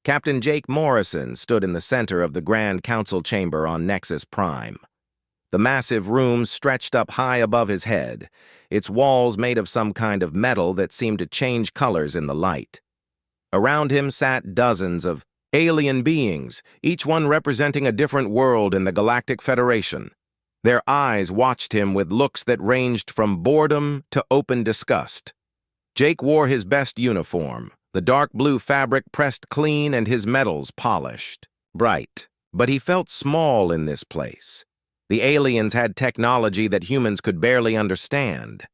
Captain Jake Morrison stood in the center of the Grand Council chamber on Nexus Prime. The massive room stretched up high above his head, its walls made of some kind of metal that seemed to change colors in the light. Around him sat dozens of alien beings, each one representing a different world in the Galactic Federation. Their eyes watched him with looks that ranged from boredom to open disgust. Jake wore his best uniform, the dark blue fabric pressed clean and his metals polished. Bright. But he felt small in this place. The aliens had technology that humans could barely understand.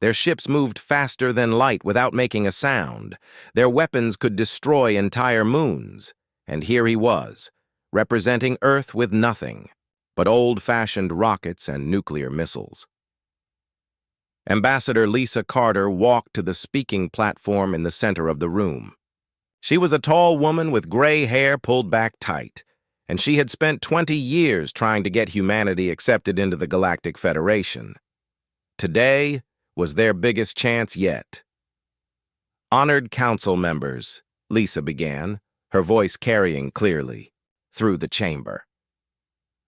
Their ships moved faster than light without making a sound. Their weapons could destroy entire moons. And here he was, representing Earth with nothing but old-fashioned rockets and nuclear missiles. Ambassador Lisa Carter walked to the speaking platform in the center of the room. She was a tall woman with gray hair pulled back tight, and she had spent 20 years trying to get humanity accepted into the Galactic Federation. Today was their biggest chance yet. Honored council members, Lisa began, her voice carrying clearly through the chamber.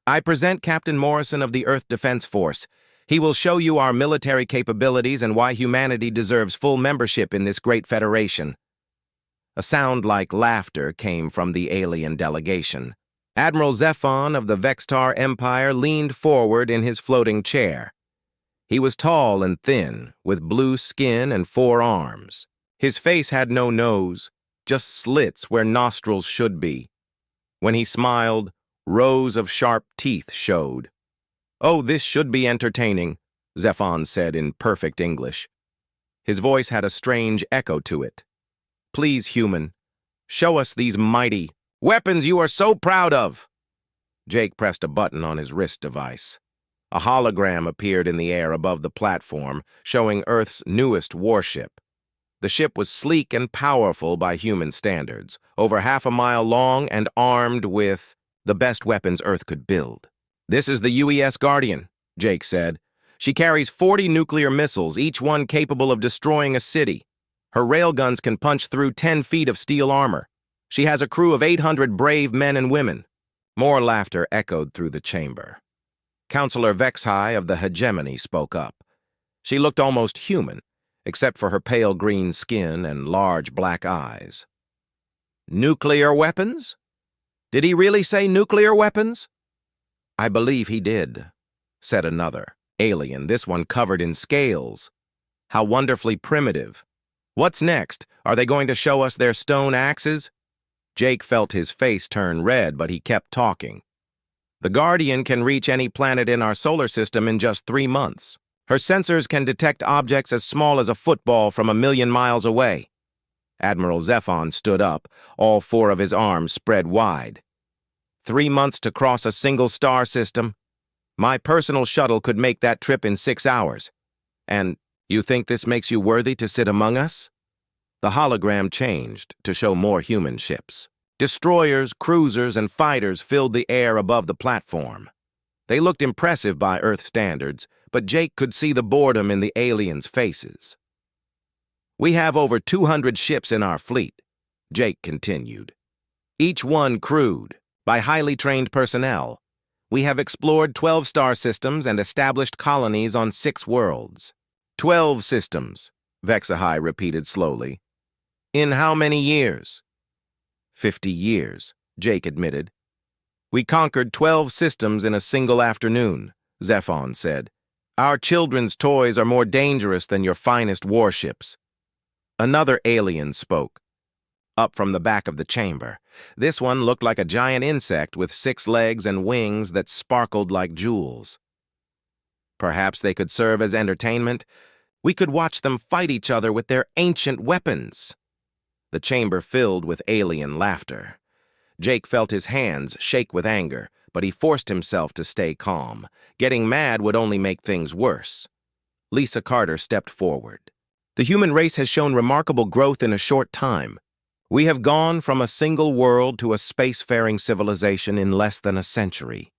I present Captain Morrison of the Earth Defense Force. He will show you our military capabilities and why humanity deserves full membership in this great federation. A sound like laughter came from the alien delegation. Admiral Zephon of the Vextar Empire leaned forward in his floating chair. He was tall and thin, with blue skin and 4 arms. His face had no nose, just slits where nostrils should be. When he smiled, rows of sharp teeth showed. Oh, this should be entertaining, Zephon said in perfect English. His voice had a strange echo to it. Please, human, show us these mighty weapons you are so proud of. Jake pressed a button on his wrist device. A hologram appeared in the air above the platform, showing Earth's newest warship. The ship was sleek and powerful by human standards, over half a mile long and armed with the best weapons Earth could build. This is the UES Guardian, Jake said. She carries 40 nuclear missiles, each one capable of destroying a city. Her railguns can punch through 10 feet of steel armor. She has a crew of 800 brave men and women. More laughter echoed through the chamber. Counselor Vexhai of the Hegemony spoke up. She looked almost human, except for her pale green skin and large black eyes. Nuclear weapons? Did he really say nuclear weapons? I believe he did, said another, alien, this one covered in scales. How wonderfully primitive. What's next? Are they going to show us their stone axes? Jake felt his face turn red, but he kept talking. The Guardian can reach any planet in our solar system in just 3 months. Her sensors can detect objects as small as a football from 1,000,000 miles away. Admiral Zephon stood up, all 4 of his arms spread wide. 3 months to cross a single star system? My personal shuttle could make that trip in 6 hours. And you think this makes you worthy to sit among us? The hologram changed to show more human ships. Destroyers, cruisers, and fighters filled the air above the platform. They looked impressive by Earth standards, but Jake could see the boredom in the aliens' faces. We have over 200 ships in our fleet, Jake continued. Each one crewed by highly trained personnel. We have explored 12 star systems and established colonies on 6 worlds. 12 systems, Vexahai repeated slowly. In how many years? 50 years, Jake admitted. We conquered 12 systems in a single afternoon, Zephon said. Our children's toys are more dangerous than your finest warships. Another alien spoke, up from the back of the chamber. This one looked like a giant insect with 6 legs and wings that sparkled like jewels. Perhaps they could serve as entertainment. We could watch them fight each other with their ancient weapons. The chamber filled with alien laughter. Jake felt his hands shake with anger, but he forced himself to stay calm. Getting mad would only make things worse. Lisa Carter stepped forward. The human race has shown remarkable growth in a short time. We have gone from a single world to a spacefaring civilization in less than a century.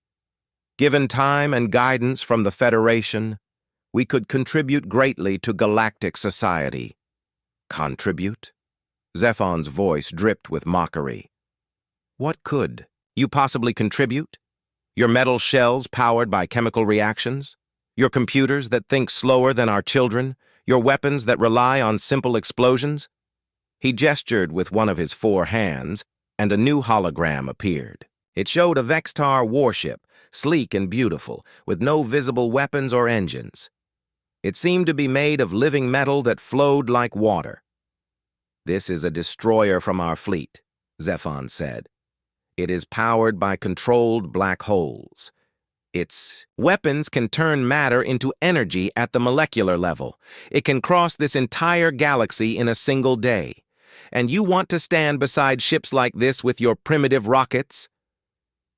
Given time and guidance from the Federation, we could contribute greatly to galactic society. Contribute? Zephon's voice dripped with mockery. What could you possibly contribute? Your metal shells powered by chemical reactions? Your computers that think slower than our children? Your weapons that rely on simple explosions? He gestured with one of his 4 hands, and a new hologram appeared. It showed a Vextar warship, sleek and beautiful, with no visible weapons or engines. It seemed to be made of living metal that flowed like water. "This is a destroyer from our fleet," Zephon said. "It is powered by controlled black holes. Its weapons can turn matter into energy at the molecular level. It can cross this entire galaxy in a single day. And you want to stand beside ships like this with your primitive rockets?"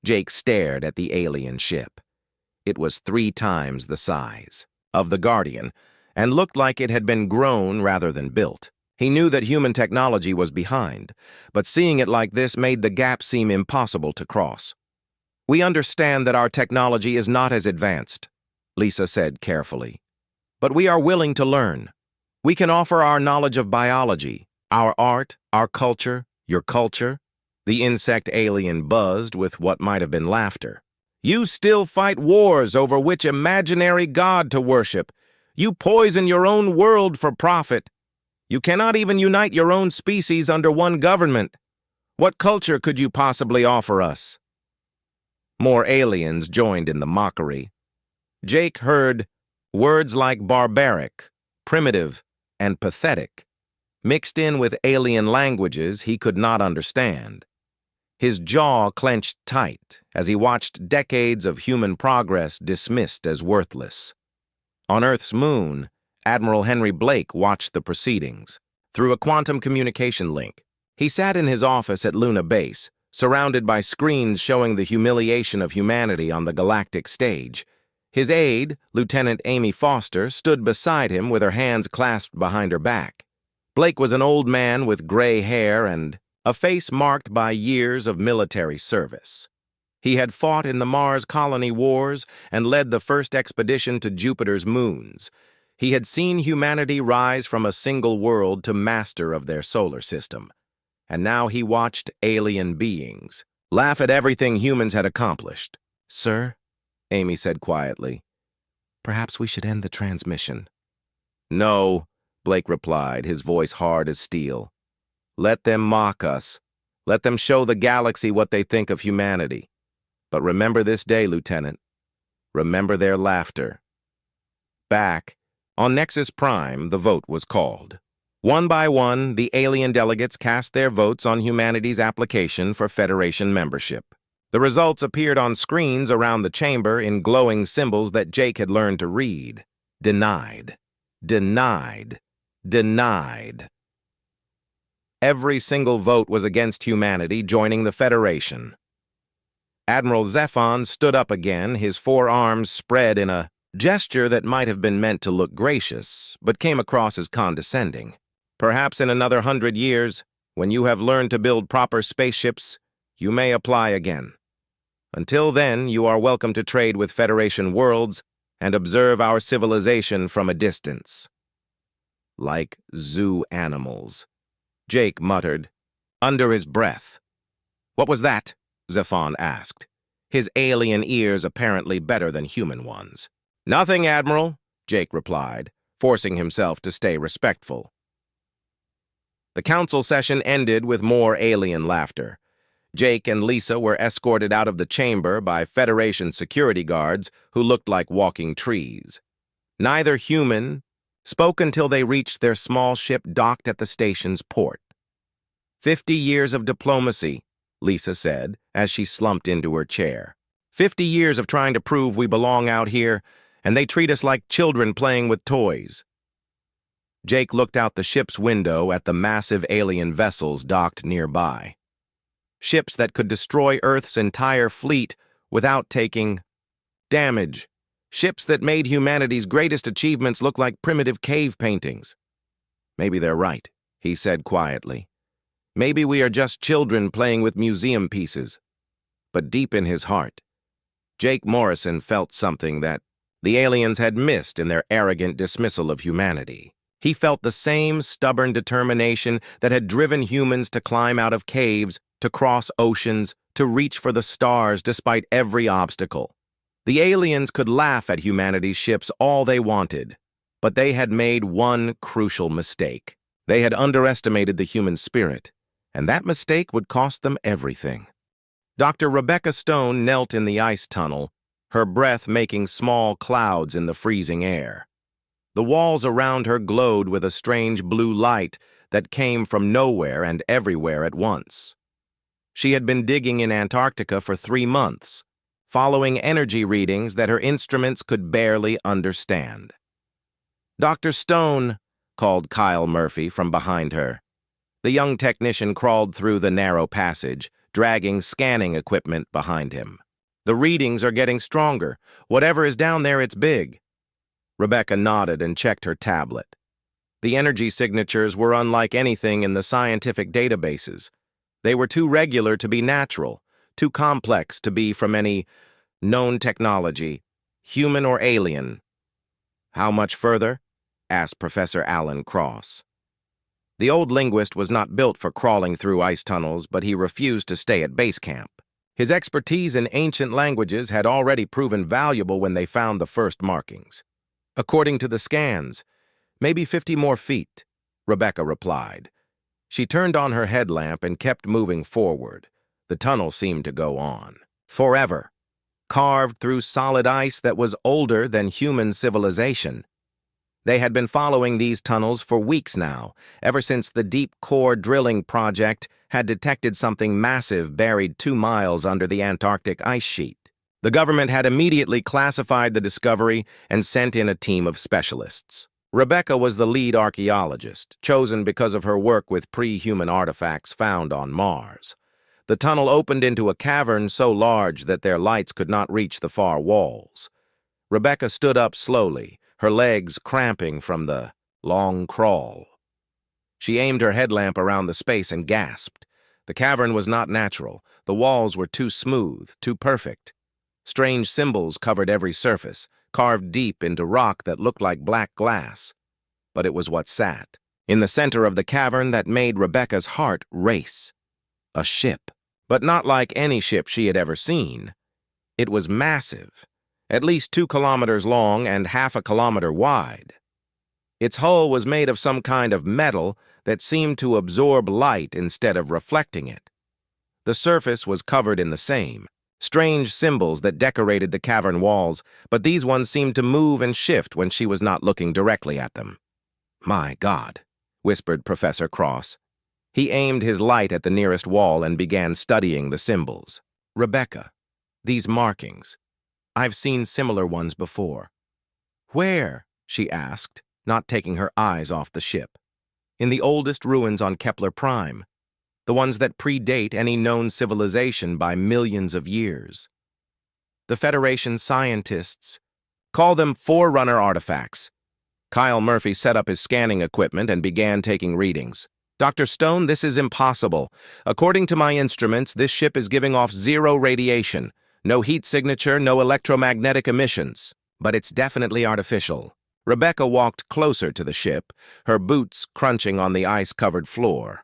Jake stared at the alien ship. It was 3 times the size of the Guardian, and looked like it had been grown rather than built. He knew that human technology was behind, but seeing it like this made the gap seem impossible to cross. "We understand that our technology is not as advanced," Lisa said carefully. "But we are willing to learn. We can offer our knowledge of biology, our art, our culture, your culture." The insect alien buzzed with what might have been laughter. "You still fight wars over which imaginary god to worship. You poison your own world for profit. You cannot even unite your own species under one government. What culture could you possibly offer us?" More aliens joined in the mockery. Jake heard words like barbaric, primitive, and pathetic, mixed in with alien languages he could not understand. His jaw clenched tight as he watched decades of human progress dismissed as worthless. On Earth's moon, Admiral Henry Blake watched the proceedings through a quantum communication link. He sat in his office at Luna Base, surrounded by screens showing the humiliation of humanity on the galactic stage. His aide, Lieutenant Amy Foster, stood beside him with her hands clasped behind her back. Blake was an old man with gray hair and a face marked by years of military service. He had fought in the Mars colony wars and led the first expedition to Jupiter's moons. He had seen humanity rise from a single world to master of their solar system. And now he watched alien beings laugh at everything humans had accomplished. "Sir," Amy said quietly, "perhaps we should end the transmission." "No," Blake replied, his voice hard as steel. "Let them mock us. Let them show the galaxy what they think of humanity. But remember this day, Lieutenant. Remember their laughter." Back on Nexus Prime, the vote was called. One by one, the alien delegates cast their votes on humanity's application for Federation membership. The results appeared on screens around the chamber in glowing symbols that Jake had learned to read. Denied. Denied. Denied. Every single vote was against humanity joining the Federation. Admiral Zephon stood up again, his 4 arms spread in a gesture that might have been meant to look gracious, but came across as condescending. "Perhaps in another 100 years, when you have learned to build proper spaceships, you may apply again. Until then, you are welcome to trade with Federation worlds and observe our civilization from a distance." "Like zoo animals," Jake muttered, under his breath. "What was that?" Zephon asked, his alien ears apparently better than human ones. "Nothing, Admiral," Jake replied, forcing himself to stay respectful. The council session ended with more alien laughter. Jake and Lisa were escorted out of the chamber by Federation security guards who looked like walking trees. Neither human spoke until they reached their small ship docked at the station's port. 50 years of diplomacy," Lisa said as she slumped into her chair. 50 years of trying to prove we belong out here, and they treat us like children playing with toys." Jake looked out the ship's window at the massive alien vessels docked nearby. Ships that could destroy Earth's entire fleet without taking damage. Ships that made humanity's greatest achievements look like primitive cave paintings. "Maybe they're right," he said quietly. "Maybe we are just children playing with museum pieces." But deep in his heart, Jake Morrison felt something that the aliens had missed in their arrogant dismissal of humanity. He felt the same stubborn determination that had driven humans to climb out of caves to cross oceans, to reach for the stars despite every obstacle. The aliens could laugh at humanity's ships all they wanted, but they had made one crucial mistake. They had underestimated the human spirit, and that mistake would cost them everything. Dr. Rebecca Stone knelt in the ice tunnel, her breath making small clouds in the freezing air. The walls around her glowed with a strange blue light that came from nowhere and everywhere at once. She had been digging in Antarctica for 3 months, following energy readings that her instruments could barely understand. "Dr. Stone," called Kyle Murphy from behind her. The young technician crawled through the narrow passage, dragging scanning equipment behind him. "The readings are getting stronger. Whatever is down there, it's big." Rebecca nodded and checked her tablet. The energy signatures were unlike anything in the scientific databases. They were too regular to be natural, too complex to be from any known technology, human or alien. "How much further?" asked Professor Alan Cross. The old linguist was not built for crawling through ice tunnels, but he refused to stay at base camp. His expertise in ancient languages had already proven valuable when they found the first markings. "According to the scans, maybe 50 more feet," Rebecca replied. She turned on her headlamp and kept moving forward. The tunnel seemed to go on. Forever. Carved through solid ice that was older than human civilization. They had been following these tunnels for weeks now, ever since the Deep Core Drilling Project had detected something massive buried 2 miles under the Antarctic ice sheet. The government had immediately classified the discovery and sent in a team of specialists. Rebecca was the lead archaeologist, chosen because of her work with pre-human artifacts found on Mars. The tunnel opened into a cavern so large that their lights could not reach the far walls. Rebecca stood up slowly, her legs cramping from the long crawl. She aimed her headlamp around the space and gasped. The cavern was not natural. The walls were too smooth, too perfect. Strange symbols covered every surface, carved deep into rock that looked like black glass. But it was what sat in the center of the cavern that made Rebecca's heart race. A ship. But not like any ship she had ever seen. It was massive, at least 2 kilometers long and half a kilometer wide. Its hull was made of some kind of metal that seemed to absorb light instead of reflecting it. The surface was covered in the same. Strange symbols that decorated the cavern walls, but these ones seemed to move and shift when she was not looking directly at them. "My God," whispered Professor Cross. He aimed his light at the nearest wall and began studying the symbols. "Rebecca, these markings. I've seen similar ones before." "Where?" she asked, not taking her eyes off the ship. "In the oldest ruins on Kepler Prime. The ones that predate any known civilization by millions of years. The Federation scientists call them Forerunner artifacts." Kyle Murphy set up his scanning equipment and began taking readings. "Dr. Stone, this is impossible. According to my instruments, this ship is giving off 0 radiation. No heat signature, no electromagnetic emissions. But it's definitely artificial." Rebecca walked closer to the ship, her boots crunching on the ice-covered floor.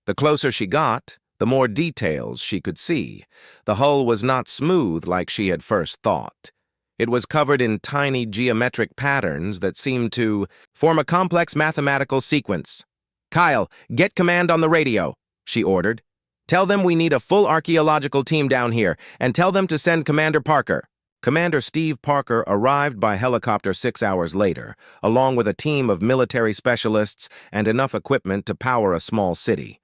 The closer she got, the more details she could see. The hull was not smooth like she had first thought. It was covered in tiny geometric patterns that seemed to form a complex mathematical sequence. "Kyle, get command on the radio," she ordered. "Tell them we need a full archaeological team down here, and tell them to send Commander Parker." Commander Steve Parker arrived by helicopter 6 hours later, along with a team of military specialists and enough equipment to power a small city.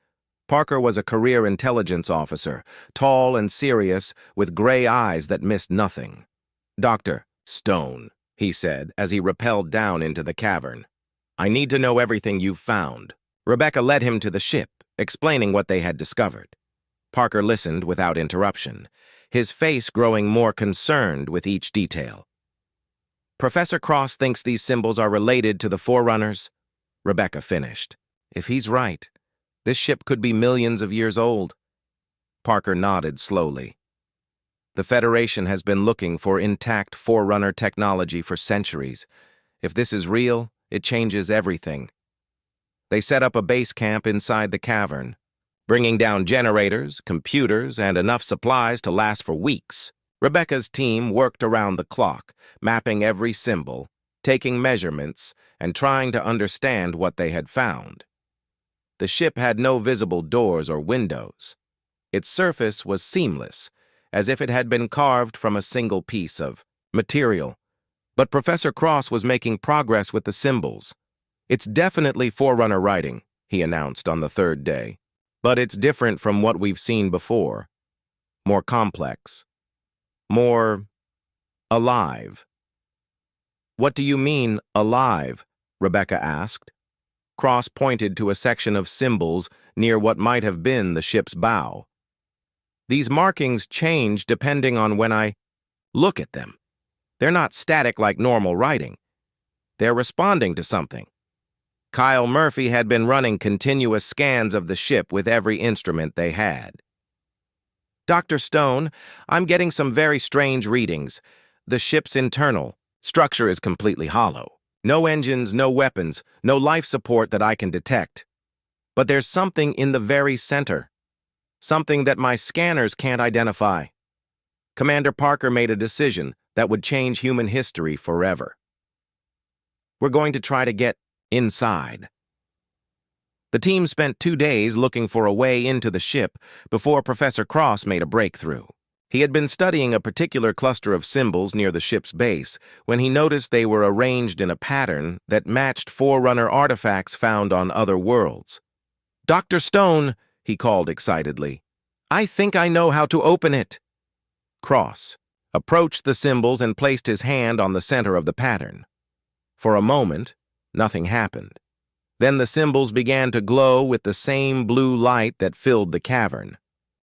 Parker was a career intelligence officer, tall and serious, with gray eyes that missed nothing. "Dr. Stone," he said as he rappelled down into the cavern. "I need to know everything you've found." Rebecca led him to the ship, explaining what they had discovered. Parker listened without interruption, his face growing more concerned with each detail. "Professor Cross thinks these symbols are related to the Forerunners," Rebecca finished. "If he's right, this ship could be millions of years old." Parker nodded slowly. "The Federation has been looking for intact Forerunner technology for centuries. If this is real, it changes everything." They set up a base camp inside the cavern. bringing down generators, computers, and enough supplies to last for weeks. Rebecca's team worked around the clock, mapping every symbol, taking measurements, and trying to understand what they had found. The ship had no visible doors or windows. Its surface was seamless, as if it had been carved from a single piece of material. But Professor Cross was making progress with the symbols. "It's definitely Forerunner writing," he announced on the third day. "But it's different from what we've seen before. More complex. More alive." "What do you mean, alive?" Rebecca asked. Cross pointed to a section of symbols near what might have been the ship's bow. "These markings change depending on when I look at them. They're not static like normal writing. They're responding to something." Kyle Murphy had been running continuous scans of the ship with every instrument they had. "Dr. Stone, I'm getting some very strange readings. The ship's internal structure is completely hollow. No engines, no weapons, no life support that I can detect. But there's something in the very center. Something that my scanners can't identify. Commander Parker made a decision that would change human history forever. We're going to try to get inside." The team spent 2 days looking for a way into the ship before Professor Cross made a breakthrough. He had been studying a particular cluster of symbols near the ship's base when he noticed they were arranged in a pattern that matched Forerunner artifacts found on other worlds. "Dr. Stone," he called excitedly, "I think I know how to open it." Cross approached the symbols and placed his hand on the center of the pattern. For a moment, nothing happened. Then the symbols began to glow with the same blue light that filled the cavern.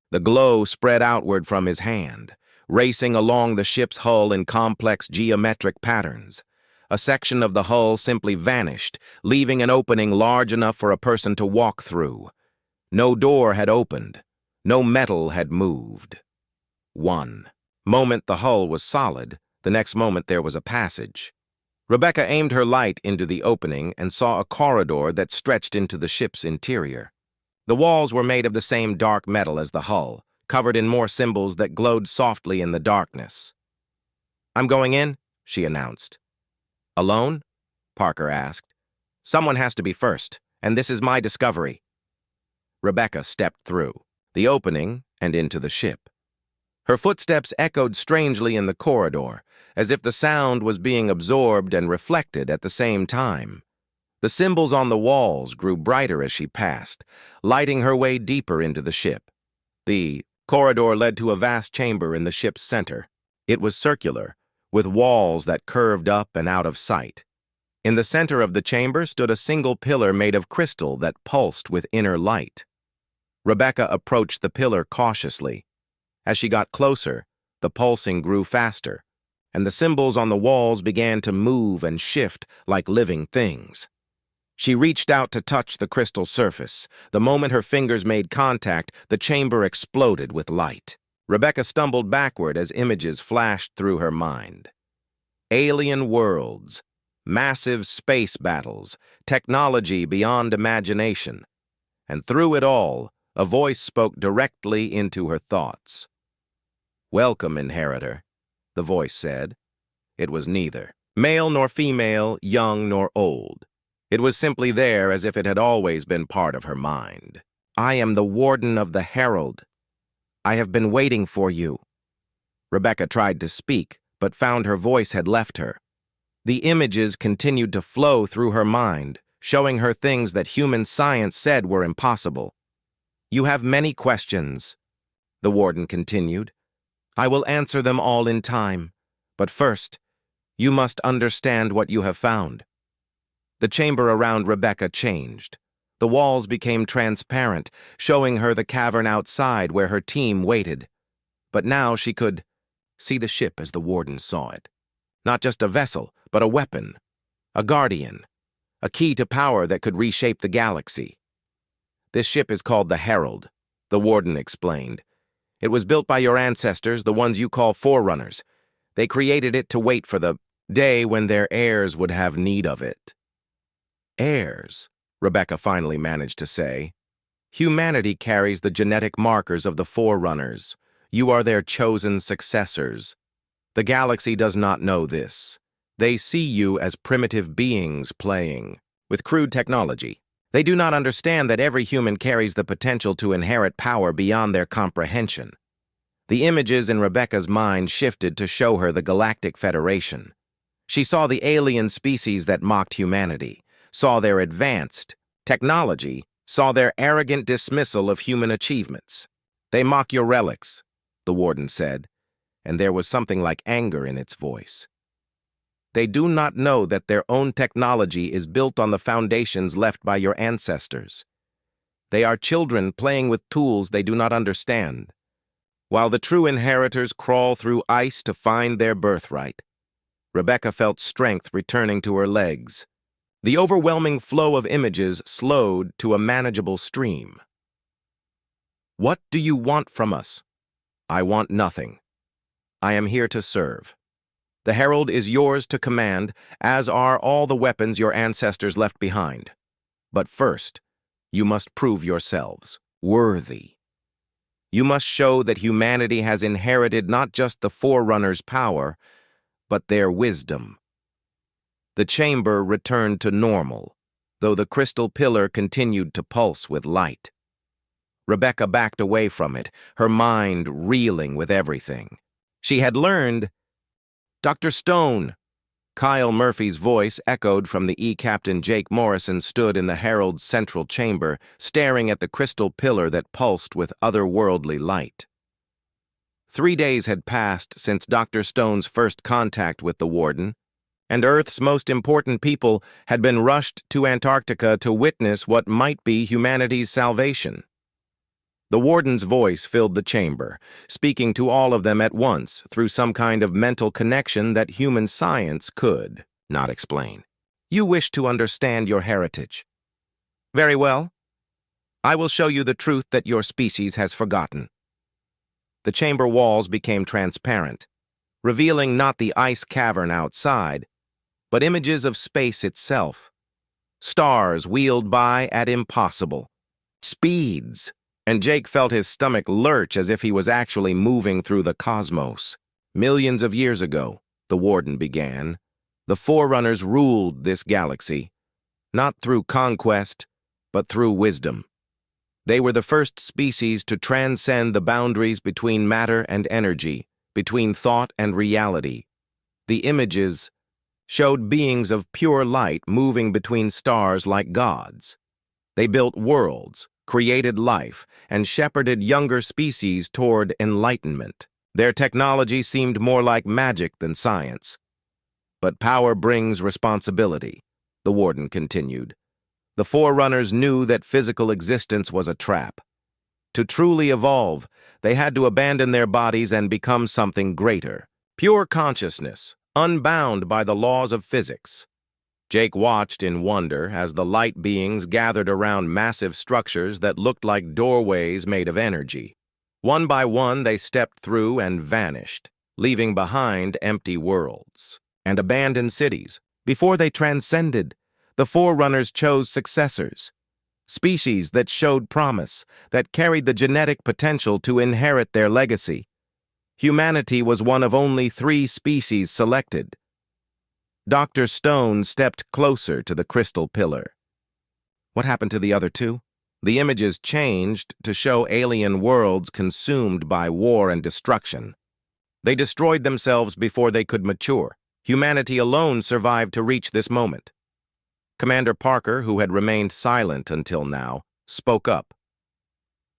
The glow spread outward from his hand, racing along the ship's hull in complex geometric patterns. A section of the hull simply vanished, leaving an opening large enough for a person to walk through. No door had opened. No metal had moved. One moment the hull was solid, the next moment there was a passage. Rebecca aimed her light into the opening and saw a corridor that stretched into the ship's interior. The walls were made of the same dark metal as the hull, covered in more symbols that glowed softly in the darkness. "I'm going in," she announced. "Alone?" Parker asked. "Someone has to be first, and this is my discovery." Rebecca stepped through the opening and into the ship. Her footsteps echoed strangely in the corridor, as if the sound was being absorbed and reflected at the same time. The symbols on the walls grew brighter as she passed, lighting her way deeper into the ship. The corridor led to a vast chamber in the ship's center. It was circular, with walls that curved up and out of sight. In the center of the chamber stood a single pillar made of crystal that pulsed with inner light. Rebecca approached the pillar cautiously. As she got closer, the pulsing grew faster, and the symbols on the walls began to move and shift like living things. She reached out to touch the crystal surface. The moment her fingers made contact, the chamber exploded with light. Rebecca stumbled backward as images flashed through her mind. Alien worlds, massive space battles, technology beyond imagination. And through it all, a voice spoke directly into her thoughts. "Welcome, inheritor," the voice said. It was neither male nor female, young nor old. It was simply there as if it had always been part of her mind. "I am the Warden of the Herald. I have been waiting for you." Rebecca tried to speak, but found her voice had left her. The images continued to flow through her mind, showing her things that human science said were impossible. "You have many questions," the Warden continued. "I will answer them all in time, but first, you must understand what you have found." The chamber around Rebecca changed. The walls became transparent, showing her the cavern outside where her team waited. But now she could see the ship as the Warden saw it. Not just a vessel, but a weapon, a guardian, a key to power that could reshape the galaxy. "This ship is called the Herald," the Warden explained. "It was built by your ancestors, the ones you call Forerunners. They created it to wait for the day when their heirs would have need of it." "Heirs," Rebecca finally managed to say. Humanity carries the genetic markers of the Forerunners. You are their chosen successors. The galaxy does not know this. They see you as primitive beings playing with crude technology. They do not understand that every human carries the potential to inherit power beyond their comprehension. The images in Rebecca's mind shifted to show her the Galactic Federation. She saw the alien species that mocked humanity, saw their advanced technology, saw their arrogant dismissal of human achievements. "They mock your relics," the warden said, and there was something like anger in its voice. "They do not know that their own technology is built on the foundations left by your ancestors. They are children playing with tools they do not understand, while the true inheritors crawl through ice to find their birthright." Rebecca felt strength returning to her legs. The overwhelming flow of images slowed to a manageable stream. "What do you want from us?" "I want nothing. I am here to serve. The Herald is yours to command, as are all the weapons your ancestors left behind. But first, you must prove yourselves worthy. You must show that humanity has inherited not just the Forerunners' power, but their wisdom." The chamber returned to normal, though the crystal pillar continued to pulse with light. Rebecca backed away from it, her mind reeling with everything. She had learned. "Dr. Stone!" Kyle Murphy's voice echoed from the E-Captain. Jake Morrison stood in the Herald's central chamber, staring at the crystal pillar that pulsed with otherworldly light. 3 days had passed since Dr. Stone's first contact with the Warden, and Earth's most important people had been rushed to Antarctica to witness what might be humanity's salvation. The Warden's voice filled the chamber, speaking to all of them at once through some kind of mental connection that human science could not explain. "You wish to understand your heritage. Very well. I will show you the truth that your species has forgotten." The chamber walls became transparent, revealing not the ice cavern outside, but images of space itself. Stars wheeled by at impossible speeds, and Jake felt his stomach lurch as if he was actually moving through the cosmos. "Millions of years ago," the Warden began, "the Forerunners ruled this galaxy, not through conquest, but through wisdom. They were the first species to transcend the boundaries between matter and energy, between thought and reality. The images showed beings of pure light moving between stars like gods. They built worlds, created life, and shepherded younger species toward enlightenment. Their technology seemed more like magic than science. But power brings responsibility," the Warden continued. "The Forerunners knew that physical existence was a trap. To truly evolve, they had to abandon their bodies and become something greater. Pure consciousness, unbound by the laws of physics." Jake watched in wonder as the light beings gathered around massive structures that looked like doorways made of energy. One by one, they stepped through and vanished, leaving behind empty worlds and abandoned cities. Before they transcended, the Forerunners chose successors, species that showed promise, that carried the genetic potential to inherit their legacy. Humanity was one of only 3 species selected. Dr. Stone stepped closer to the crystal pillar. "What happened to the other 2? The images changed to show alien worlds consumed by war and destruction. They destroyed themselves before they could mature. Humanity alone survived to reach this moment." Commander Parker, who had remained silent until now, spoke up.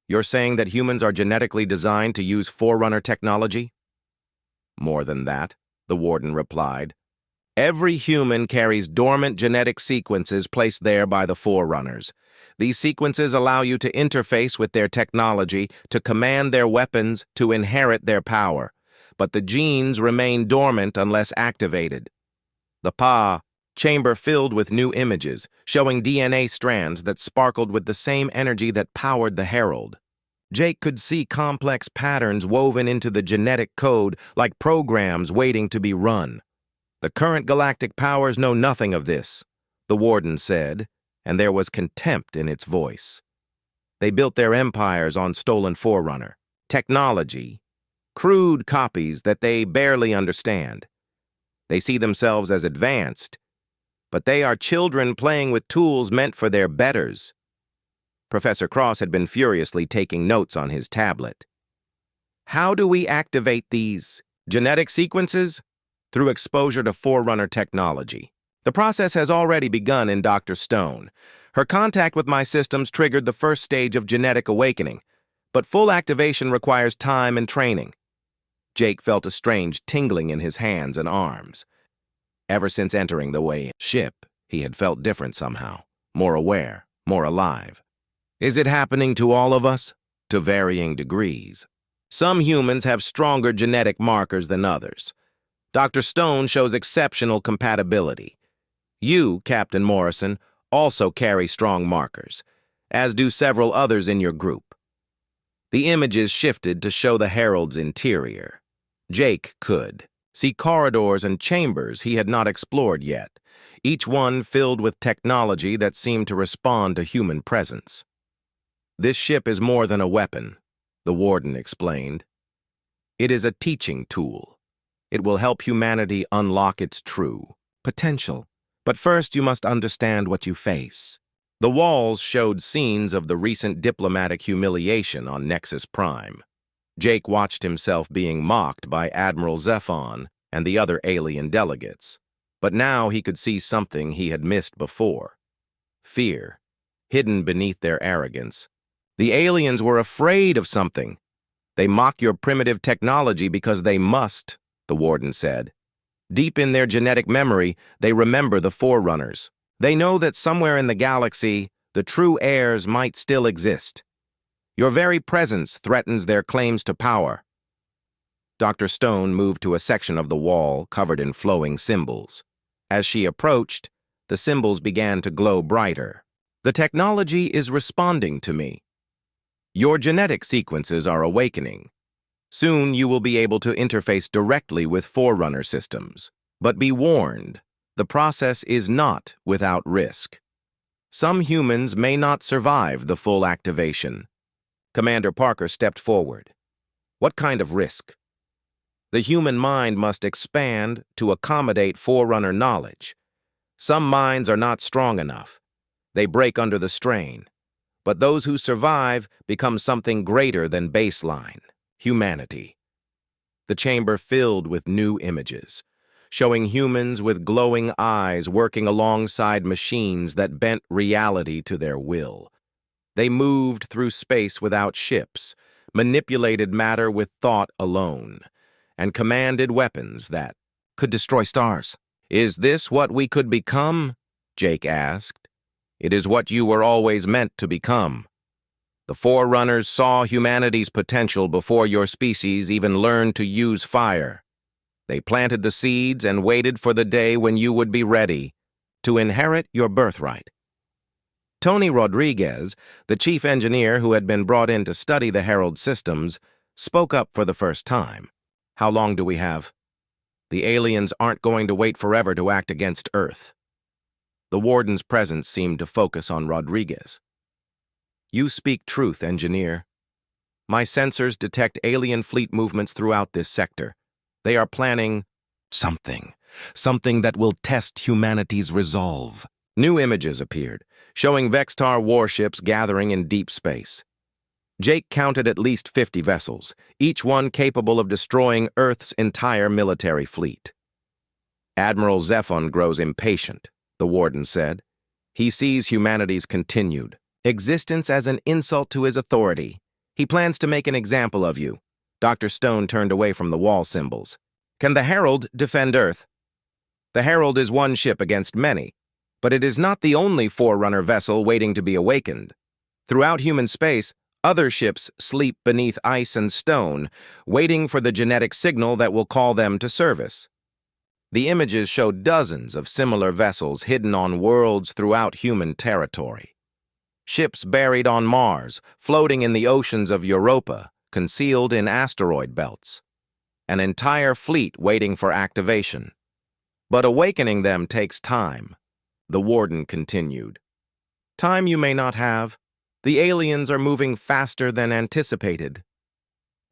"You're saying that humans are genetically designed to use Forerunner technology?" "More than that," the Warden replied. "Every human carries dormant genetic sequences placed there by the Forerunners. These sequences allow you to interface with their technology, to command their weapons, to inherit their power. But the genes remain dormant unless activated." The chamber filled with new images, showing DNA strands that sparkled with the same energy that powered the Herald. Jake could see complex patterns woven into the genetic code like programs waiting to be run. "The current galactic powers know nothing of this," the Warden said, and there was contempt in its voice. They built their empires on stolen Forerunner technology, crude copies that they barely understand. They see themselves as advanced, but they are children playing with tools meant for their betters. Professor Cross had been furiously taking notes on his tablet. How do we activate these genetic sequences? Through exposure to Forerunner technology. The process has already begun in Dr. Stone. Her contact with my systems triggered the first stage of genetic awakening, but full activation requires time and training. Jake felt a strange tingling in his hands and arms. Ever since entering the Warship, he had felt different somehow, more aware, more alive. Is it happening to all of us? To varying degrees. Some humans have stronger genetic markers than others. Dr. Stone shows exceptional compatibility. You, Captain Morrison, also carry strong markers, as do several others in your group. The images shifted to show the Herald's interior. Jake could see corridors and chambers he had not explored yet, each one filled with technology that seemed to respond to human presence. This ship is more than a weapon, the warden explained. It is a teaching tool. It will help humanity unlock its true potential. But first you must understand what you face. The walls showed scenes of the recent diplomatic humiliation on Nexus Prime. Jake watched himself being mocked by Admiral Zephon and the other alien delegates. But now he could see something he had missed before. Fear, hidden beneath their arrogance. The aliens were afraid of something. They mock your primitive technology because they must, the warden said. Deep in their genetic memory, they remember the Forerunners. They know that somewhere in the galaxy, the true heirs might still exist. Your very presence threatens their claims to power. Dr. Stone moved to a section of the wall covered in flowing symbols. As she approached, the symbols began to glow brighter. The technology is responding to me. Your genetic sequences are awakening. Soon you will be able to interface directly with Forerunner systems. But be warned, the process is not without risk. Some humans may not survive the full activation. Commander Parker stepped forward. What kind of risk? The human mind must expand to accommodate Forerunner knowledge. Some minds are not strong enough. They break under the strain. But those who survive become something greater than baseline, humanity. The chamber filled with new images, showing humans with glowing eyes working alongside machines that bent reality to their will. They moved through space without ships, manipulated matter with thought alone, and commanded weapons that could destroy stars. Is this what we could become? Jake asked. It is what you were always meant to become. The Forerunners saw humanity's potential before your species even learned to use fire. They planted the seeds and waited for the day when you would be ready to inherit your birthright. Tony Rodriguez, the chief engineer who had been brought in to study the Herald systems, spoke up for the first time. How long do we have? The aliens aren't going to wait forever to act against Earth. The warden's presence seemed to focus on Rodriguez. You speak truth, engineer. My sensors detect alien fleet movements throughout this sector. They are planning something that will test humanity's resolve. New images appeared, showing Vextar warships gathering in deep space. Jake counted at least 50 vessels, each one capable of destroying Earth's entire military fleet. Admiral Zephon grows impatient, the warden said. He sees humanity's continued existence as an insult to his authority. He plans to make an example of you. Dr. Stone turned away from the wall symbols. Can the Herald defend Earth? The Herald is one ship against many, but it is not the only Forerunner vessel waiting to be awakened. Throughout human space, other ships sleep beneath ice and stone, waiting for the genetic signal that will call them to service. The images show dozens of similar vessels hidden on worlds throughout human territory. Ships buried on Mars, floating in the oceans of Europa, concealed in asteroid belts. An entire fleet waiting for activation. But awakening them takes time, the warden continued. Time you may not have, The aliens are moving faster than anticipated.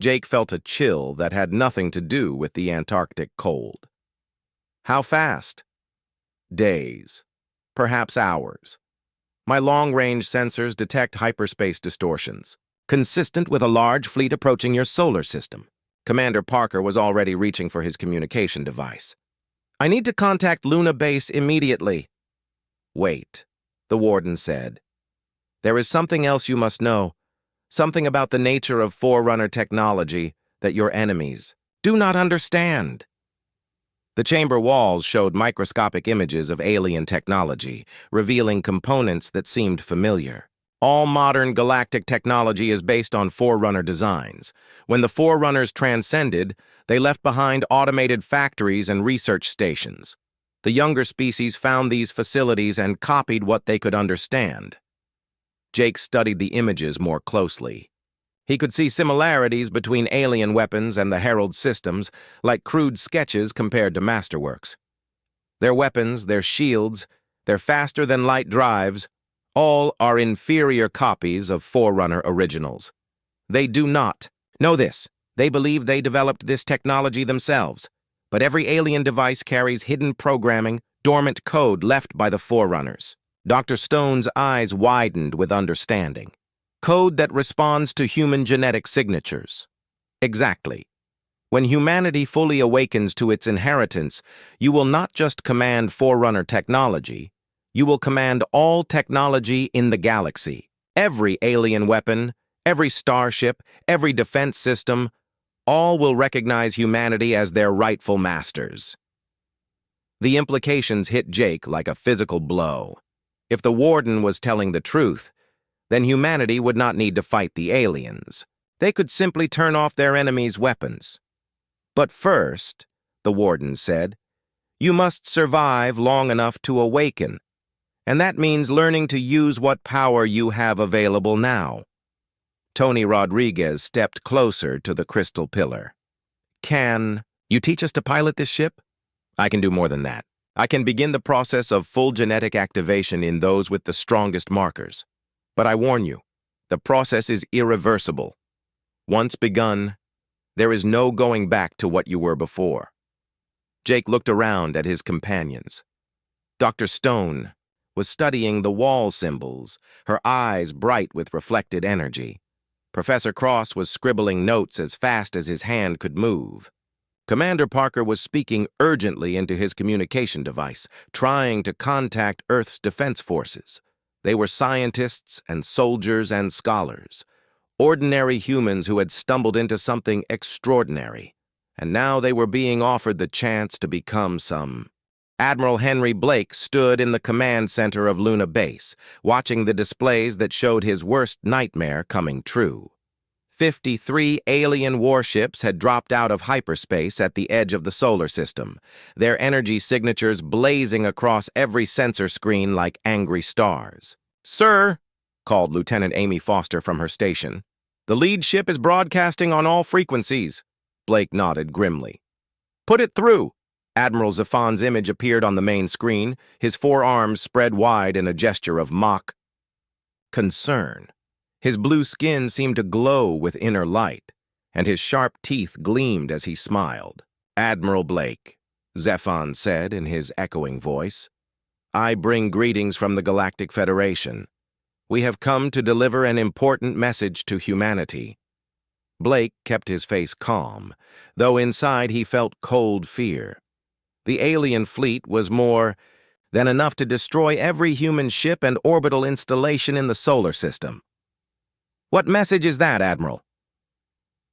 Jake felt a chill that had nothing to do with the Antarctic cold. How fast? Days, perhaps hours. My long-range sensors detect hyperspace distortions, consistent with a large fleet approaching your solar system. Commander Parker was already reaching for his communication device. I need to contact Luna Base immediately. Wait, the warden said. There is something else you must know, something about the nature of Forerunner technology that your enemies do not understand. The chamber walls showed microscopic images of alien technology, revealing components that seemed familiar. All modern galactic technology is based on Forerunner designs. When the Forerunners transcended, they left behind automated factories and research stations. The younger species found these facilities and copied what they could understand. Jake studied the images more closely. He could see similarities between alien weapons and the Herald systems, like crude sketches compared to masterworks. Their weapons, their shields, their faster-than-light drives, all are inferior copies of Forerunner originals. They do not know this. They believe they developed this technology themselves. But every alien device carries hidden programming, dormant code left by the Forerunners. Dr. Stone's eyes widened with understanding. Code that responds to human genetic signatures. Exactly. When humanity fully awakens to its inheritance, you will not just command Forerunner technology, you will command all technology in the galaxy. Every alien weapon, every starship, every defense system, all will recognize humanity as their rightful masters. The implications hit Jake like a physical blow. If the warden was telling the truth, then humanity would not need to fight the aliens. They could simply turn off their enemies' weapons. But first, the warden said, you must survive long enough to awaken, and that means learning to use what power you have available now. Tony Rodriguez stepped closer to the crystal pillar. Can you teach us to pilot this ship? I can do more than that. I can begin the process of full genetic activation in those with the strongest markers. But I warn you, the process is irreversible. Once begun, there is no going back to what you were before. Jake looked around at his companions. Dr. Stone was studying the wall symbols, her eyes bright with reflected energy. Professor Cross was scribbling notes as fast as his hand could move. Commander Parker was speaking urgently into his communication device, trying to contact Earth's defense forces. They were scientists and soldiers and scholars, ordinary humans who had stumbled into something extraordinary, and now they were being offered the chance to become some. Admiral Henry Blake stood in the command center of Luna Base, watching the displays that showed his worst nightmare coming true. 53 alien warships had dropped out of hyperspace at the edge of the solar system, their energy signatures blazing across every sensor screen like angry stars. "Sir," called Lieutenant Amy Foster from her station, "the lead ship is broadcasting on all frequencies." Blake nodded grimly. "Put it through." Admiral Zafon's image appeared on the main screen, his forearms spread wide in a gesture of mock concern. His blue skin seemed to glow with inner light, and his sharp teeth gleamed as he smiled. "Admiral Blake," Zafon said in his echoing voice, "I bring greetings from the Galactic Federation. We have come to deliver an important message to humanity." Blake kept his face calm, though inside he felt cold fear. The alien fleet was more than enough to destroy every human ship and orbital installation in the solar system. "What message is that, Admiral?"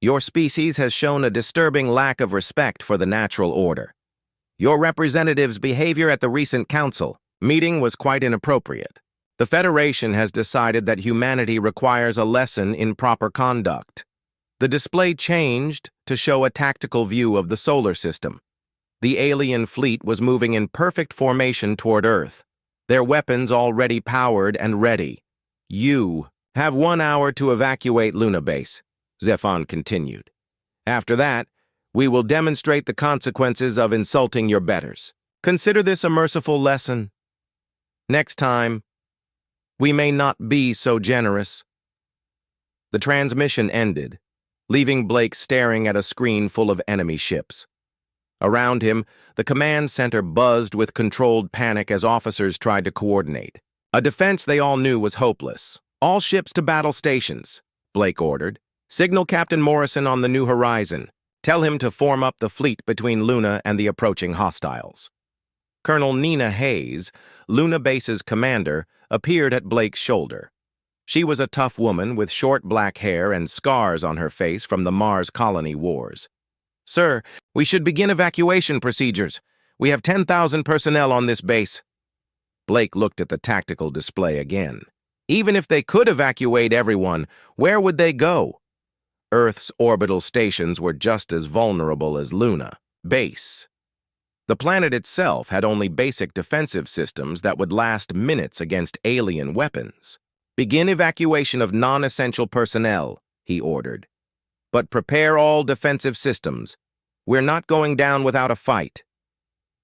"Your species has shown a disturbing lack of respect for the natural order. Your representative's behavior at the recent council meeting was quite inappropriate. The Federation has decided that humanity requires a lesson in proper conduct." The display changed to show a tactical view of the solar system. The alien fleet was moving in perfect formation toward Earth, their weapons already powered and ready. "You have 1 hour to evacuate Luna Base," Zefon continued. "After that, we will demonstrate the consequences of insulting your betters. Consider this a merciful lesson. Next time, We may not be so generous." The transmission ended, leaving Blake staring at a screen full of enemy ships. Around him, the command center buzzed with controlled panic as officers tried to coordinate. A defense they all knew was hopeless. "All ships to battle stations," Blake ordered. "Signal Captain Morrison on the New Horizon. Tell him to form up the fleet between Luna and the approaching hostiles." Colonel Nina Hayes, Luna Base's commander, appeared at Blake's shoulder. She was a tough woman with short black hair and scars on her face from the Mars colony wars. "Sir, we should begin evacuation procedures. We have 10,000 personnel on this base." Blake looked at the tactical display again. Even if they could evacuate everyone, where would they go? Earth's orbital stations were just as vulnerable as Luna Base. The planet itself had only basic defensive systems that would last minutes against alien weapons. "Begin evacuation of non-essential personnel," he ordered. "But prepare all defensive systems. We're not going down without a fight."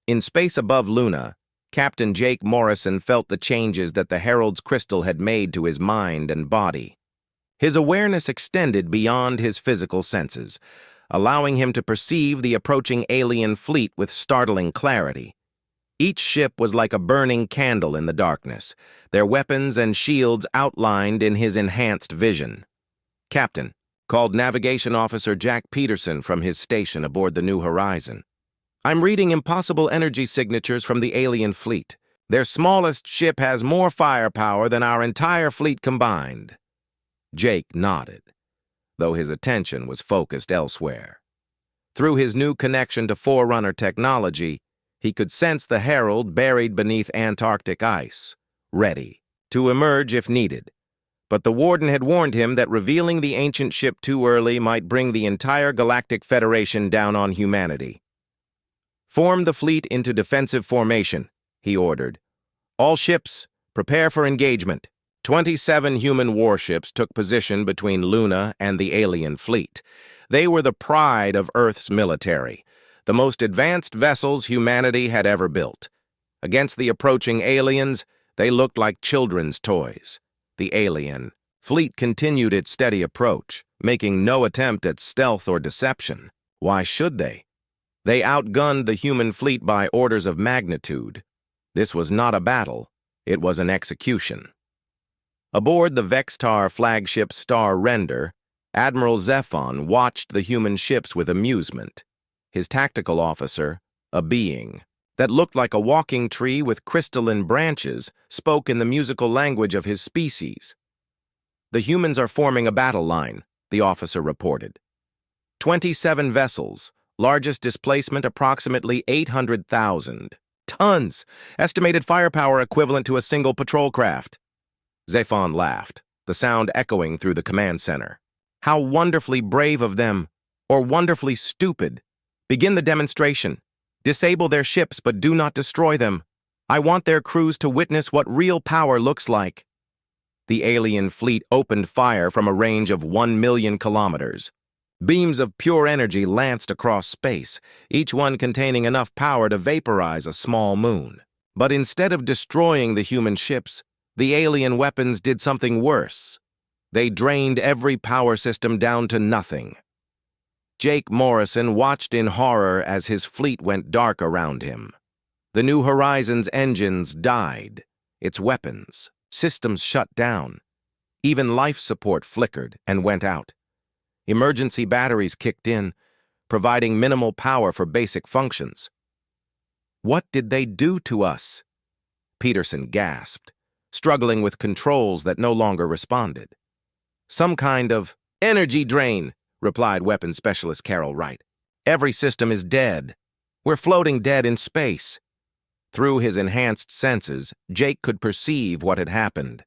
In space above Luna, Captain Jake Morrison felt the changes that the Herald's crystal had made to his mind and body. His awareness extended beyond his physical senses, allowing him to perceive the approaching alien fleet with startling clarity. Each ship was like a burning candle in the darkness, their weapons and shields outlined in his enhanced vision. "Captain," called Navigation Officer Jack Peterson from his station aboard the New Horizon. "I'm reading impossible energy signatures from the alien fleet. Their smallest ship has more firepower than our entire fleet combined." Jake nodded, though his attention was focused elsewhere. Through his new connection to Forerunner technology, he could sense the Herald buried beneath Antarctic ice, ready to emerge if needed. But the Warden had warned him that revealing the ancient ship too early might bring the entire Galactic Federation down on humanity. "Form the fleet into defensive formation," he ordered. "All ships, prepare for engagement." 27 human warships took position between Luna and the alien fleet. They were the pride of Earth's military, the most advanced vessels humanity had ever built. Against the approaching aliens, they looked like children's toys. The alien fleet continued its steady approach, making no attempt at stealth or deception. Why should they? They outgunned the human fleet by orders of magnitude. This was not a battle, it was an execution. Aboard the Vextar flagship Star Render, Admiral Zephon watched the human ships with amusement. His tactical officer, a being that looked like a walking tree with crystalline branches, spoke in the musical language of his species. "The humans are forming a battle line," the officer reported. 27 vessels, largest displacement approximately 800,000 tons, estimated firepower equivalent to a single patrol craft. Zephon laughed, the sound echoing through the command center. "How wonderfully brave of them, or wonderfully stupid. Begin the demonstration. Disable their ships, but do not destroy them. I want their crews to witness what real power looks like." The alien fleet opened fire from a range of 1 million kilometers. Beams of pure energy lanced across space, each one containing enough power to vaporize a small moon. But instead of destroying the human ships, the alien weapons did something worse. They drained every power system down to nothing. Jake Morrison watched in horror as his fleet went dark around him. The New Horizon's engines died, its weapons, systems shut down. Even life support flickered and went out. Emergency batteries kicked in, providing minimal power for basic functions. "What did they do to us?" Peterson gasped, struggling with controls that no longer responded. "Some kind of energy drain," replied Weapons Specialist Carol Wright. "Every system is dead. We're floating dead in space." Through his enhanced senses, Jake could perceive what had happened.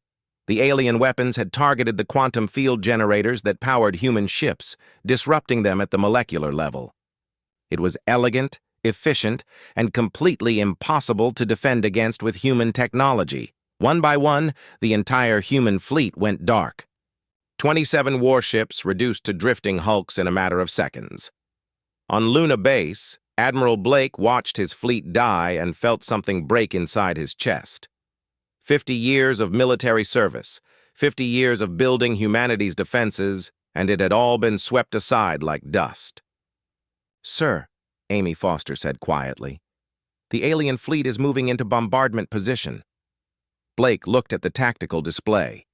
The alien weapons had targeted the quantum field generators that powered human ships, disrupting them at the molecular level. It was elegant, efficient, and completely impossible to defend against with human technology. One by one, the entire human fleet went dark. 27 warships reduced to drifting hulks in a matter of seconds. On Luna Base, Admiral Blake watched his fleet die and felt something break inside his chest. 50 years of military service, 50 years of building humanity's defenses, and it had all been swept aside like dust. "Sir," Amy Foster said quietly, "the alien fleet is moving into bombardment position." Blake looked at the tactical display.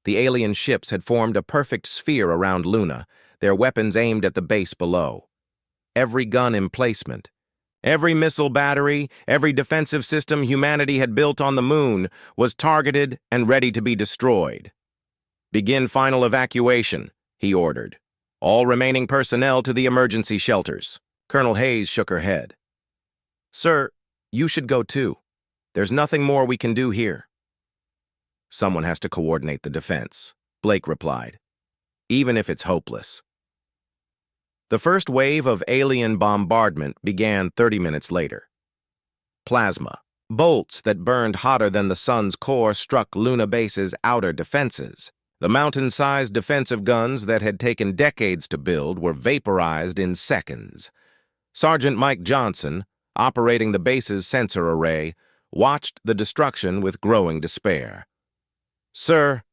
The alien ships had formed a perfect sphere around Luna, their weapons aimed at the base below. Every gun in placement, every missile battery, every defensive system humanity had built on the moon was targeted and ready to be destroyed. "Begin final evacuation," he ordered. "All remaining personnel to the emergency shelters." Colonel Hayes shook her head. "Sir, you should go too. There's nothing more we can do here." "Someone has to coordinate the defense," Blake replied, "even if it's hopeless." The first wave of alien bombardment began 30 minutes later. Plasma, bolts that burned hotter than the sun's core, struck Luna Base's outer defenses. The mountain-sized defensive guns that had taken decades to build were vaporized in seconds. Sergeant Mike Johnson, operating the base's sensor array, watched the destruction with growing despair. "Sir,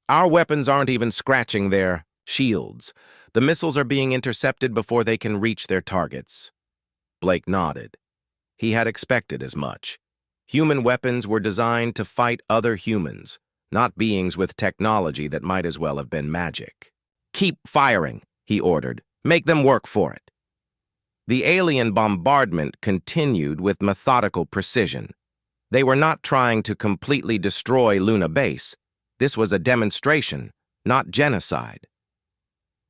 our weapons aren't even scratching their shields. The missiles are being intercepted before they can reach their targets." Blake nodded. He had expected as much. Human weapons were designed to fight other humans, not beings with technology that might as well have been magic. "Keep firing," he ordered. "Make them work for it." The alien bombardment continued with methodical precision. They were not trying to completely destroy Luna Base. This was a demonstration, not genocide.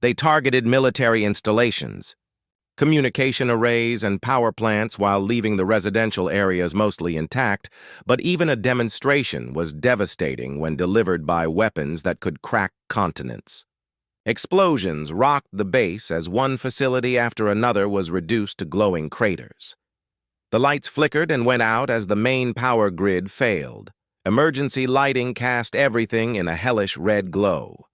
They targeted military installations, communication arrays, and power plants while leaving the residential areas mostly intact, but even a demonstration was devastating when delivered by weapons that could crack continents. Explosions rocked the base as one facility after another was reduced to glowing craters. The lights flickered and went out as the main power grid failed. Emergency lighting cast everything in a hellish red glow.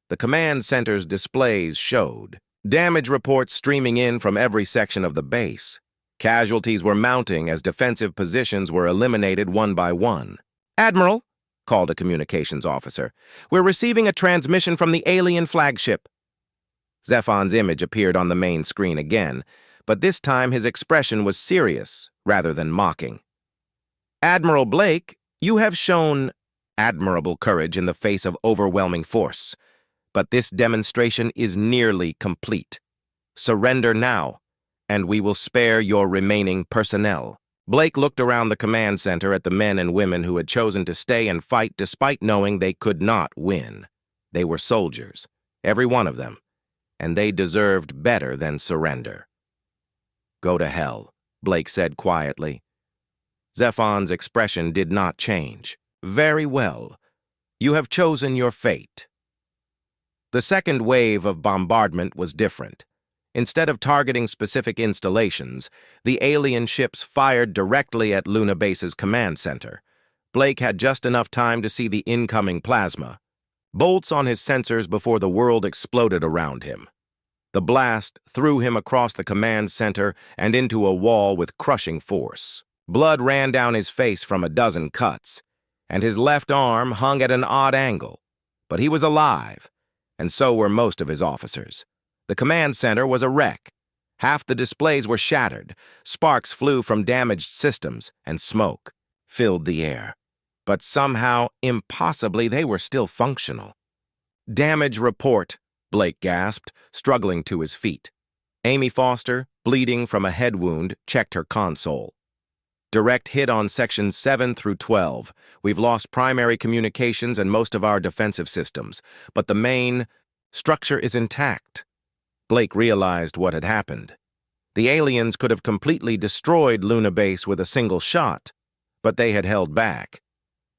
The command center's displays showed damage reports streaming in from every section of the base. Casualties were mounting as defensive positions were eliminated one by one. "Admiral," called a communications officer, "we're receiving a transmission from the alien flagship." Zephon's image appeared on the main screen again, but this time his expression was serious rather than mocking. "Admiral Blake, you have shown admirable courage in the face of overwhelming force. But this demonstration is nearly complete. Surrender now, and we will spare your remaining personnel." Blake looked around the command center at the men and women who had chosen to stay and fight despite knowing they could not win. They were soldiers, every one of them, and they deserved better than surrender. "Go to hell," Blake said quietly. Zephon's expression did not change. "Very well. You have chosen your fate." The second wave of bombardment was different. Instead of targeting specific installations, the alien ships fired directly at Luna Base's command center. Blake had just enough time to see the incoming plasma, bolts on his sensors before the world exploded around him. The blast threw him across the command center and into a wall with crushing force. Blood ran down his face from a dozen cuts, and his left arm hung at an odd angle. But he was alive, and so were most of his officers. The command center was a wreck. Half the displays were shattered. Sparks flew from damaged systems, and smoke filled the air. But somehow, impossibly, they were still functional. "Damage report," Blake gasped, struggling to his feet. Amy Foster, bleeding from a head wound, checked her console. "Direct hit on sections 7 through 12. We've lost primary communications and most of our defensive systems, but the main structure is intact." Blake realized what had happened. The aliens could have completely destroyed Luna Base with a single shot, but they had held back.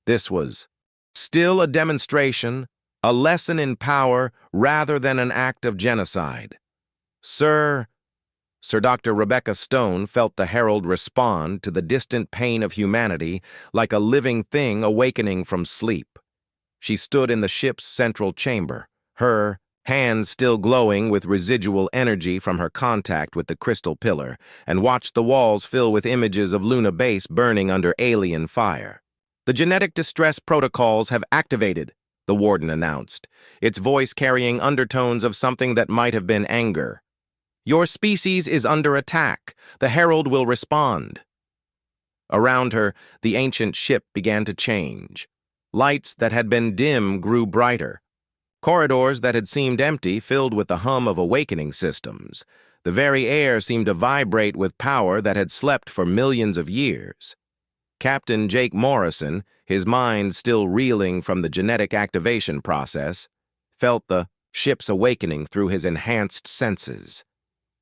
This was still a demonstration, a lesson in power rather than an act of genocide. Sir Dr. Rebecca Stone felt the herald respond to the distant pain of humanity like a living thing awakening from sleep. She stood in the ship's central chamber, her hands still glowing with residual energy from her contact with the crystal pillar, and watched the walls fill with images of Luna Base burning under alien fire. "The genetic distress protocols have activated," the warden announced, its voice carrying undertones of something that might have been anger. "Your species is under attack. The Herald will respond." Around her, the ancient ship began to change. Lights that had been dim grew brighter. Corridors that had seemed empty filled with the hum of awakening systems. The very air seemed to vibrate with power that had slept for millions of years. Captain Jake Morrison, his mind still reeling from the genetic activation process, felt the ship's awakening through his enhanced senses.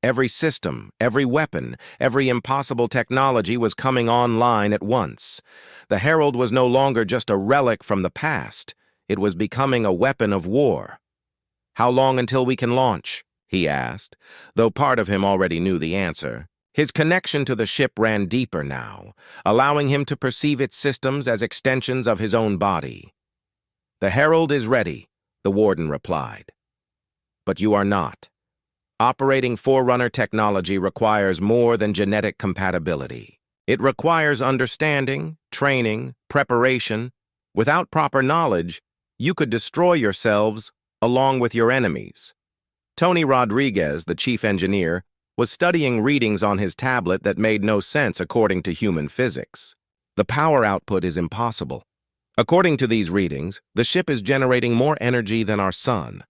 Every system, every weapon, every impossible technology was coming online at once. The Herald was no longer just a relic from the past. It was becoming a weapon of war. "How long until we can launch?" he asked, though part of him already knew the answer. His connection to the ship ran deeper now, allowing him to perceive its systems as extensions of his own body. "The Herald is ready," the warden replied. "But you are not. Operating Forerunner technology requires more than genetic compatibility. It requires understanding, training, preparation. Without proper knowledge, you could destroy yourselves along with your enemies." Tony Rodriguez, the chief engineer, was studying readings on his tablet that made no sense according to human physics. The power output is impossible. According to these readings, the ship is generating more energy than our sun.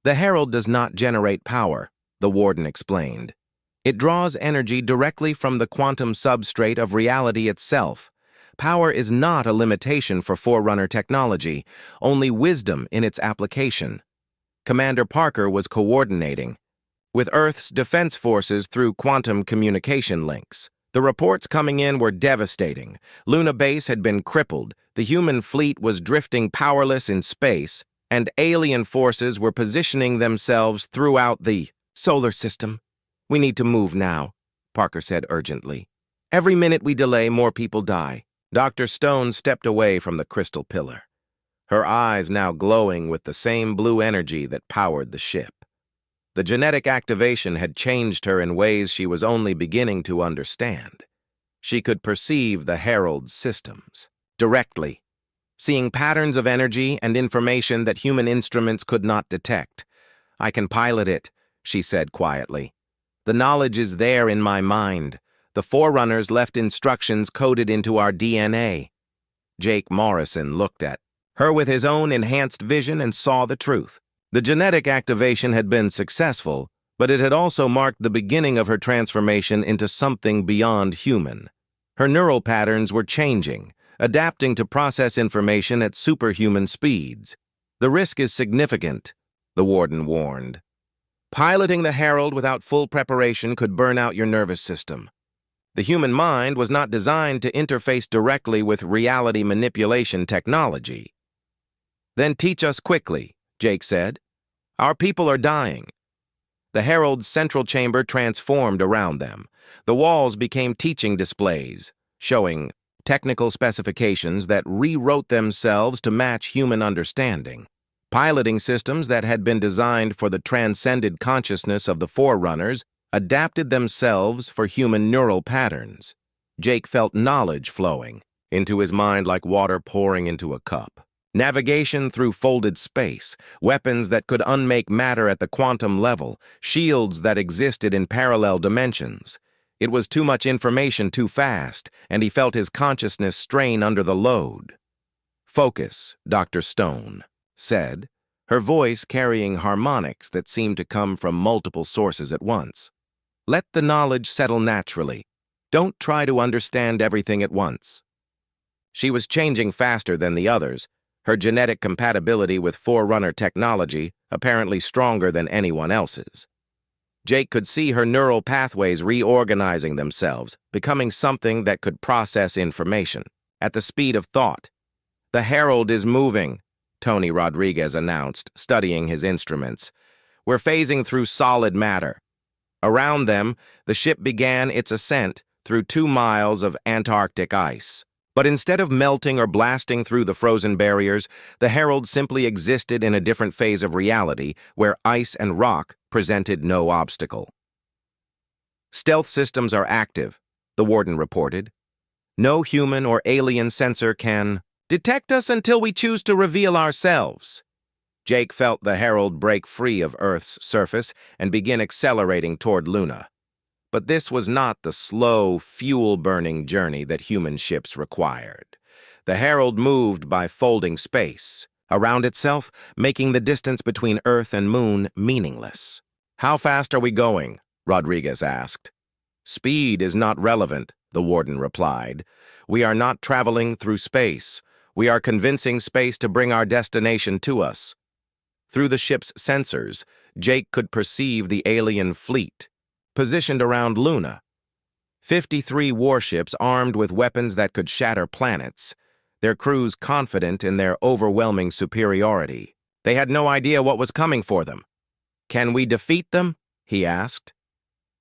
"The Herald does not generate power," the warden explained. "It draws energy directly from the quantum substrate of reality itself. Power is not a limitation for Forerunner technology, only wisdom in its application." Commander Parker was coordinating with Earth's defense forces through quantum communication links. The reports coming in were devastating. Luna Base had been crippled, the human fleet was drifting powerless in space, and alien forces were positioning themselves throughout the solar system. "We need to move now," Parker said urgently. "Every minute we delay, more people die." Dr. Stone stepped away from the crystal pillar, her eyes now glowing with the same blue energy that powered the ship. The genetic activation had changed her in ways she was only beginning to understand. She could perceive the Herald's systems directly, seeing patterns of energy and information that human instruments could not detect. "I can pilot it," she said quietly. "The knowledge is there in my mind. The Forerunners left instructions coded into our DNA." Jake Morrison looked at her with his own enhanced vision and saw the truth. The genetic activation had been successful, but it had also marked the beginning of her transformation into something beyond human. Her neural patterns were changing, adapting to process information at superhuman speeds. "The risk is significant," the warden warned. "Piloting the Herald without full preparation could burn out your nervous system. The human mind was not designed to interface directly with reality manipulation technology." "Then teach us quickly," Jake said. "Our people are dying." The Herald's central chamber transformed around them. The walls became teaching displays, showing technical specifications that rewrote themselves to match human understanding. Piloting systems that had been designed for the transcended consciousness of the Forerunners adapted themselves for human neural patterns. Jake felt knowledge flowing into his mind like water pouring into a cup. Navigation through folded space, weapons that could unmake matter at the quantum level, shields that existed in parallel dimensions. It was too much information too fast, and he felt his consciousness strain under the load. "Focus," Dr. Stone said, her voice carrying harmonics that seemed to come from multiple sources at once. "Let the knowledge settle naturally. Don't try to understand everything at once." She was changing faster than the others, her genetic compatibility with Forerunner technology apparently stronger than anyone else's. Jake could see her neural pathways reorganizing themselves, becoming something that could process information at the speed of thought. "The Herald is moving," Tony Rodriguez announced, studying his instruments. "We're phasing through solid matter." Around them, the ship began its ascent through 2 miles of Antarctic ice. But instead of melting or blasting through the frozen barriers, the Herald simply existed in a different phase of reality where ice and rock presented no obstacle. "Stealth systems are active," the warden reported. "No human or alien sensor can Detect us until we choose to reveal ourselves. Jake felt the Herald break free of Earth's surface and begin accelerating toward Luna. But this was not the slow, fuel-burning journey that human ships required. The Herald moved by folding space around itself, making the distance between Earth and Moon meaningless. "How fast are we going?" Rodriguez asked. "Speed is not relevant," the warden replied. "We are not traveling through space. We are convincing space to bring our destination to us." Through the ship's sensors, Jake could perceive the alien fleet, positioned around Luna. 53 warships armed with weapons that could shatter planets, their crews confident in their overwhelming superiority. They had no idea what was coming for them. "Can we defeat them?" he asked.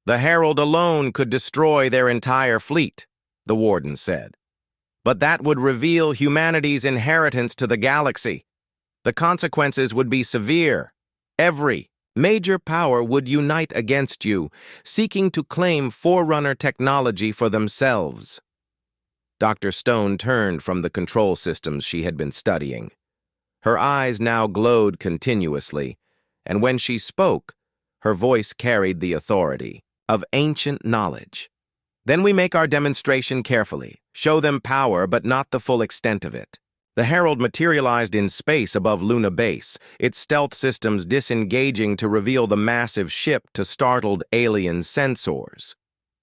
"The Herald alone could destroy their entire fleet," the warden said. "But that would reveal humanity's inheritance to the galaxy. The consequences would be severe. Every major power would unite against you, seeking to claim Forerunner technology for themselves." Dr. Stone turned from the control systems she had been studying. Her eyes now glowed continuously, and when she spoke, her voice carried the authority of ancient knowledge. "Then we make our demonstration carefully, show them power but not the full extent of it." The Herald materialized in space above Luna Base, its stealth systems disengaging to reveal the massive ship to startled alien sensors.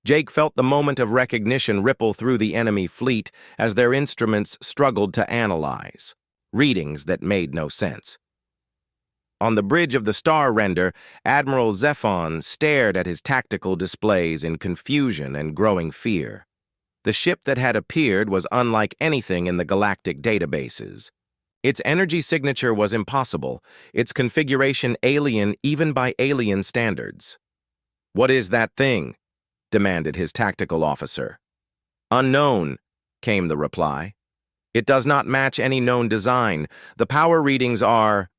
Jake felt the moment of recognition ripple through the enemy fleet as their instruments struggled to analyze readings that made no sense. On the bridge of the star render, Admiral Zephon stared at his tactical displays in confusion and growing fear. The ship that had appeared was unlike anything in the galactic databases. Its energy signature was impossible, its configuration alien even by alien standards. "What is that thing?" demanded his tactical officer. "Unknown," came the reply. "It does not match any known design. The power readings are...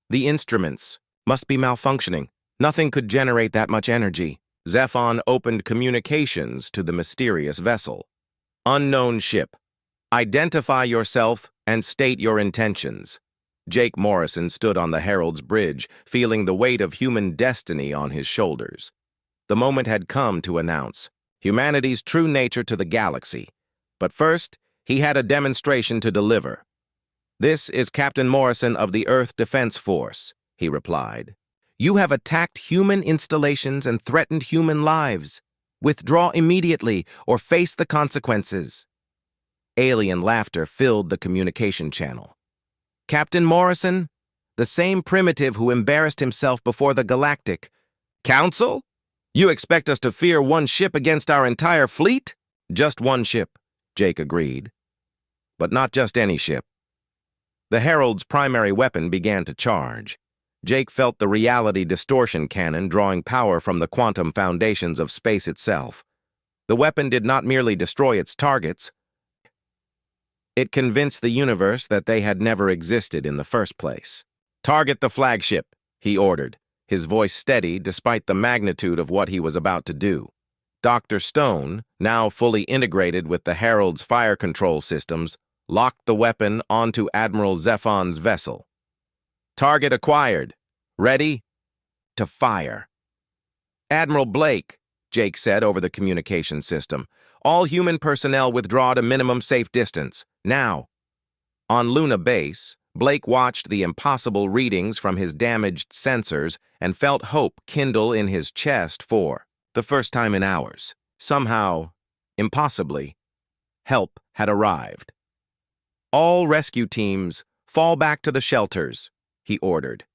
The instruments must be malfunctioning. Nothing could generate that much energy." Zephon opened communications to the mysterious vessel. "Unknown ship. Identify yourself and state your intentions." Jake Morrison stood on the Herald's bridge, feeling the weight of human destiny on his shoulders. The moment had come to announce humanity's true nature to the galaxy. But first, he had a demonstration to deliver. "This is Captain Morrison of the Earth Defense Force," he replied. "You have attacked human installations and threatened human lives. Withdraw immediately or face the consequences." Alien laughter filled the communication channel. "Captain Morrison, the same primitive who embarrassed himself before the Galactic Council? You expect us to fear one ship against our entire fleet?" "Just one ship," Jake agreed. "But not just any ship." The Herald's primary weapon began to charge. Jake felt the reality distortion cannon drawing power from the quantum foundations of space itself. The weapon did not merely destroy its targets. It convinced the universe that they had never existed in the first place. "Target the flagship," he ordered, his voice steady despite the magnitude of what he was about to do. Dr. Stone, now fully integrated with the Herald's fire control systems, locked the weapon onto Admiral Zephon's vessel. "Target acquired. Ready? To fire." "Admiral Blake," Jake said over the communication system, "all human personnel withdraw to minimum safe distance. Now." On Luna Base, Blake watched the impossible readings from his damaged sensors and felt hope kindle in his chest for the first time in hours. Somehow, impossibly, help had arrived. "All rescue teams, fall back to the shelters," he ordered.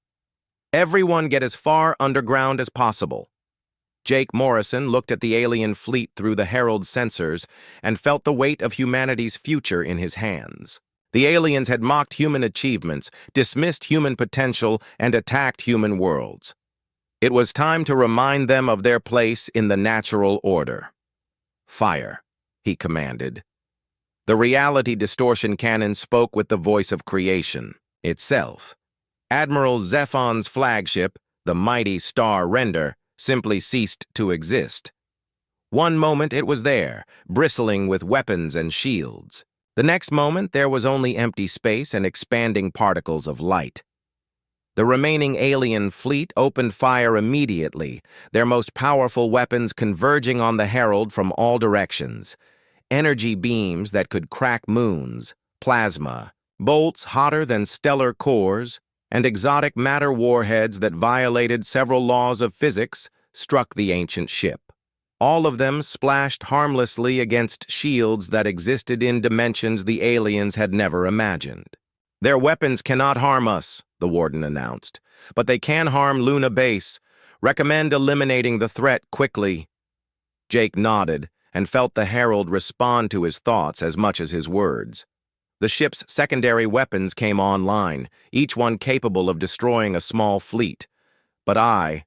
"Everyone get as far underground as possible." Jake Morrison looked at the alien fleet through the Herald's sensors and felt the weight of humanity's future in his hands. The aliens had mocked human achievements, dismissed human potential, and attacked human worlds. It was time to remind them of their place in the natural order. "Fire," he commanded. The reality distortion cannon spoke with the voice of creation itself. Admiral Zephon's flagship, the mighty Star Render, simply ceased to exist. One moment it was there, bristling with weapons and shields. The next moment, there was only empty space and expanding particles of light. The remaining alien fleet opened fire immediately, their most powerful weapons converging on the Herald from all directions. Energy beams that could crack moons, plasma, bolts hotter than stellar cores, and exotic matter warheads that violated several laws of physics struck the ancient ship. All of them splashed harmlessly against shields that existed in dimensions the aliens had never imagined. "Their weapons cannot harm us," the warden announced, "but they can harm Luna Base. Recommend eliminating the threat quickly." Jake nodded and felt the Herald respond to his thoughts as much as his words. The ship's secondary weapons came online, each one capable of destroying a small fleet. But I,